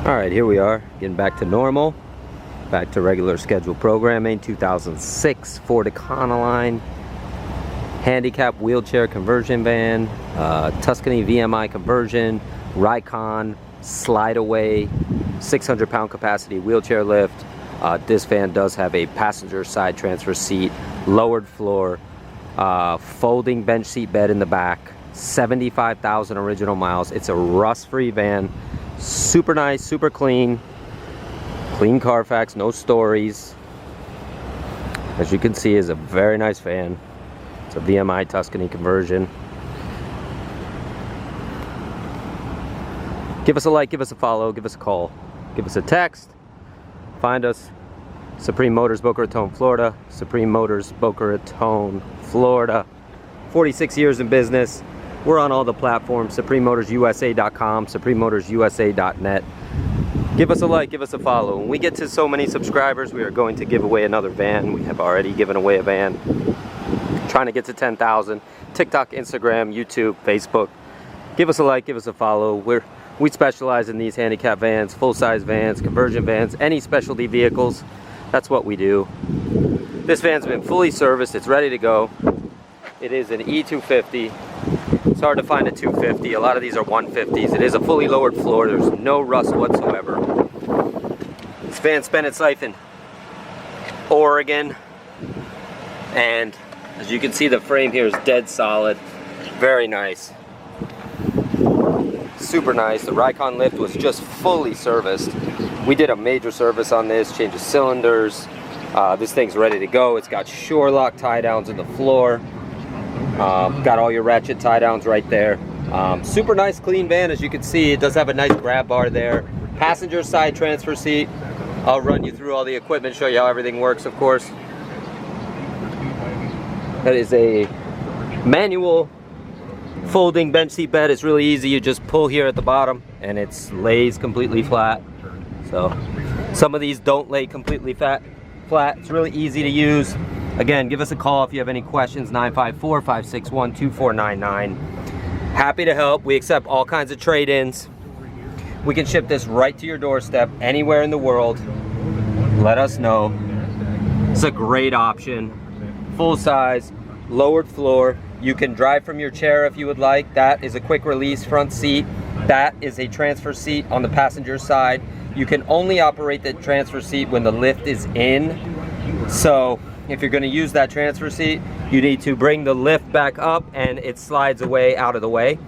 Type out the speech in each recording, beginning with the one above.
Alright, here we are, getting back to normal, back to regular scheduled programming. 2006 Ford Econoline, Handicap wheelchair conversion van, Tuscany VMI conversion, Ricon, slide away, 600-pound capacity wheelchair lift. This van does have a passenger side transfer seat, lowered floor, folding bench seat bed in the back, 75,000 original miles. It's a rust-free van. Super nice, super clean Carfax, no stories. As you can see, is a very nice van. It's a VMI Tuscany conversion. Give us a like, give us a follow, give us a call, give us a text. Find us, Supreme Motors, Boca Raton, Florida. Supreme Motors, Boca Raton, Florida. 46 years in business. We're on all the platforms, suprememotorsusa.com, suprememotorsusa.net. Give us a like, give us a follow. When we get to so many subscribers, we are going to give away another van. We have already given away a van. Trying to get to 10,000. TikTok, Instagram, YouTube, Facebook. Give us a like, give us a follow. We specialize in these handicap vans, full-size vans, conversion vans, any specialty vehicles. That's what we do. This van's been fully serviced. It's ready to go. It is an E250. It's hard to find a 250. A lot of these are 150s. It is a fully lowered floor. There's no rust whatsoever. This van spent its life in Oregon. And as you can see, the frame here is dead solid. Very nice. Super nice. The Ricon lift was just fully serviced. We did a major service on this, change of cylinders. This thing's ready to go. It's got shore lock tie downs in the floor. Got all your ratchet tie downs right there. Super nice clean van. As you can see, it does have a nice grab bar there. Passenger side transfer seat. I'll run you through all the equipment, show you how everything works, of course. That is a manual folding bench seat bed. It's really easy. You just pull here at the bottom and it lays completely flat. So some of these don't lay completely flat. It's really easy to use. Again, give us a call if you have any questions, 954-561-2499. Happy to help. We accept all kinds of trade-ins. We can ship this right to your doorstep anywhere in the world. Let us know. It's a great option. Full size, lowered floor. You can drive from your chair if you would like. That is a quick release front seat. That is a transfer seat on the passenger side. You can only operate the transfer seat when the lift is in. So if you're going to use that transfer seat, you need to bring the lift back up and it slides away out of the way.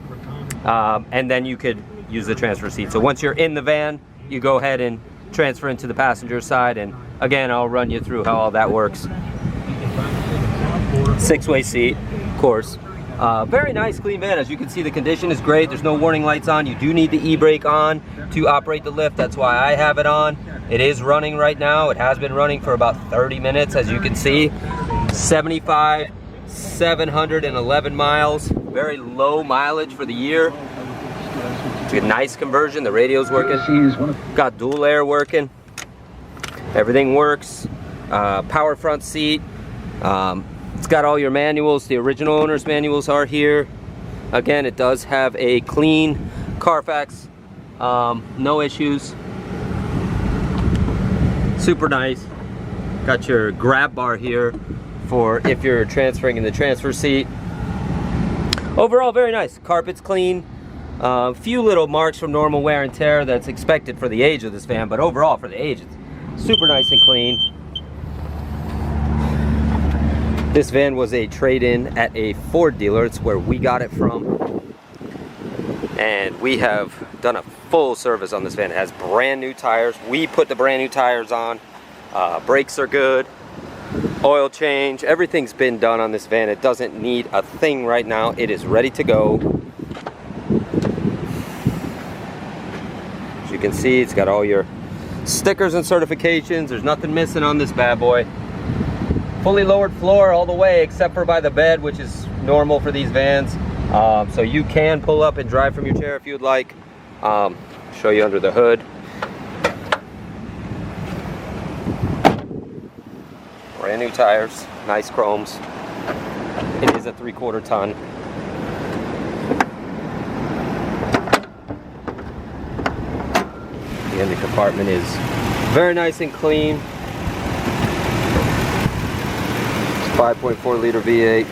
And then you could use the transfer seat. So once you're in the van, you go ahead and transfer into the passenger side. And again, I'll run you through how all that works. 6-way seat, of course. Very nice, clean van. As you can see, the condition is great. There's no warning lights on. You do need the e-brake on to operate the lift. That's why I have it on. It is running right now. It has been running for about 30 minutes, as you can see. 711 miles. Very low mileage for the year. It's a nice conversion. The radio's working. Got dual air working. Everything works. Power front seat. It's got all your manuals. The original owner's manuals are here. Again, it does have a clean Carfax. No issues. Super nice. Got your grab bar here for if you're transferring in the transfer seat. Overall, very nice. Carpet's clean. Few little marks from normal wear and tear that's expected for the age of this van, but overall for the age, it's super nice and clean. This van was a trade-in at a Ford dealer. It's where we got it from. And we have done a full service on this van. It has brand new tires. We put the brand new tires on. Brakes are good. Oil change. Everything's been done on this van. It doesn't need a thing right now. It is ready to go. As you can see, it's got all your stickers and certifications. There's nothing missing on this bad boy. Fully lowered floor all the way except for by the bed, which is normal for these vans. So you can pull up and drive from your chair if you'd like. Show you under the hood. Brand new tires, nice chromes. It is a 3/4 ton. The engine compartment is very nice and clean. It's 5.4 liter V8.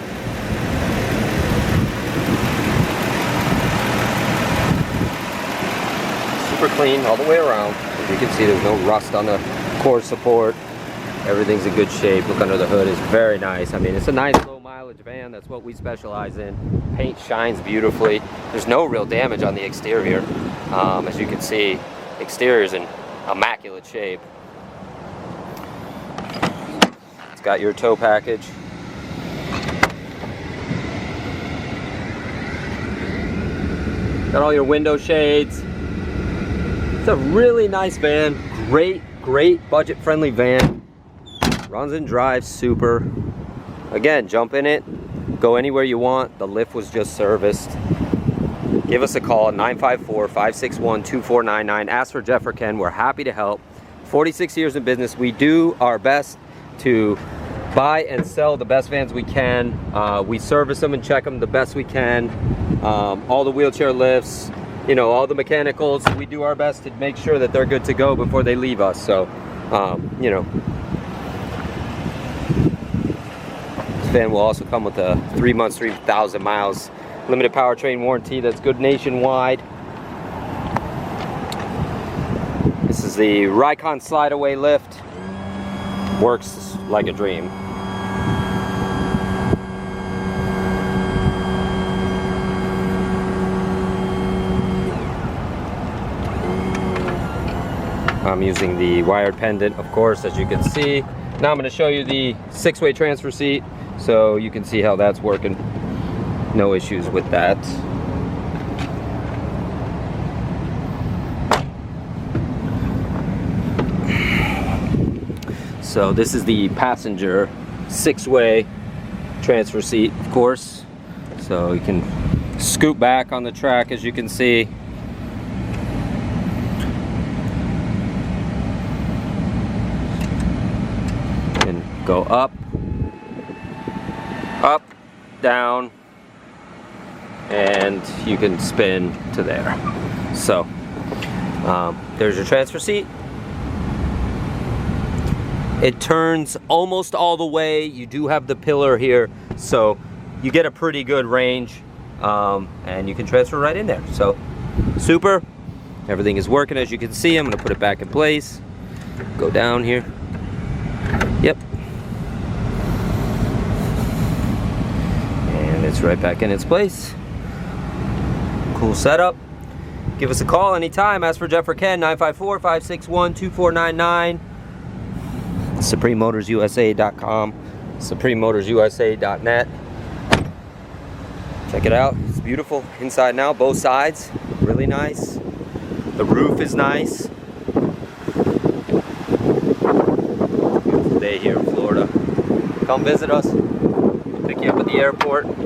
Super clean all the way around. As you can see, there's no rust on the core support. Everything's in good shape. Look under the hood, is very nice. I mean, it's a nice low mileage van. That's what we specialize in. Paint shines beautifully. There's no real damage on the exterior. As you can see, exterior's in immaculate shape. It's got your tow package. Got all your window shades. It's a really nice van. Great budget-friendly van. Runs and drives super. Again, jump in it, go anywhere you want. The lift was just serviced. Give us a call at 954-561-2499. Ask for Jeff or Ken. We're happy to help. 46 years in business. We do our best to buy and sell the best vans we can. We service them and check them the best we can. All the wheelchair lifts, you know, all the mechanicals. We do our best to make sure that they're good to go before they leave us. So, you know. This van will also come with a 3 months, 3,000 miles limited powertrain warranty that's good nationwide. This is the Ricon slide away lift. Works like a dream. I'm using the wired pendant, of course, as you can see. Now I'm going to show you the 6-way transfer seat so you can see how that's working. No issues with that. So this is the passenger 6-way transfer seat, of course. So you can scoot back on the track, as you can see. And go up, down, and you can spin to there. So there's your transfer seat. It turns almost all the way. You do have the pillar here, so you get a pretty good range, and you can transfer right in there. So super. Everything is working, as you can see. I'm going to put it back in place. Go down here. Yep. And it's right back in its place. Cool setup. Give us a call anytime. Ask for Jeff or Ken, 954-561-2499. SupremeMotorsUSA.com, SupremeMotorsUSA.net. Check it out. It's beautiful inside and out, both sides. Really nice. The roof is nice. Beautiful day here in Florida. Come visit us. We'll pick you up at the airport. As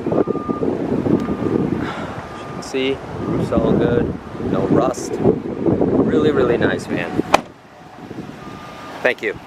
you can see, the roof's all good. No rust. Really, really nice, man. Thank you.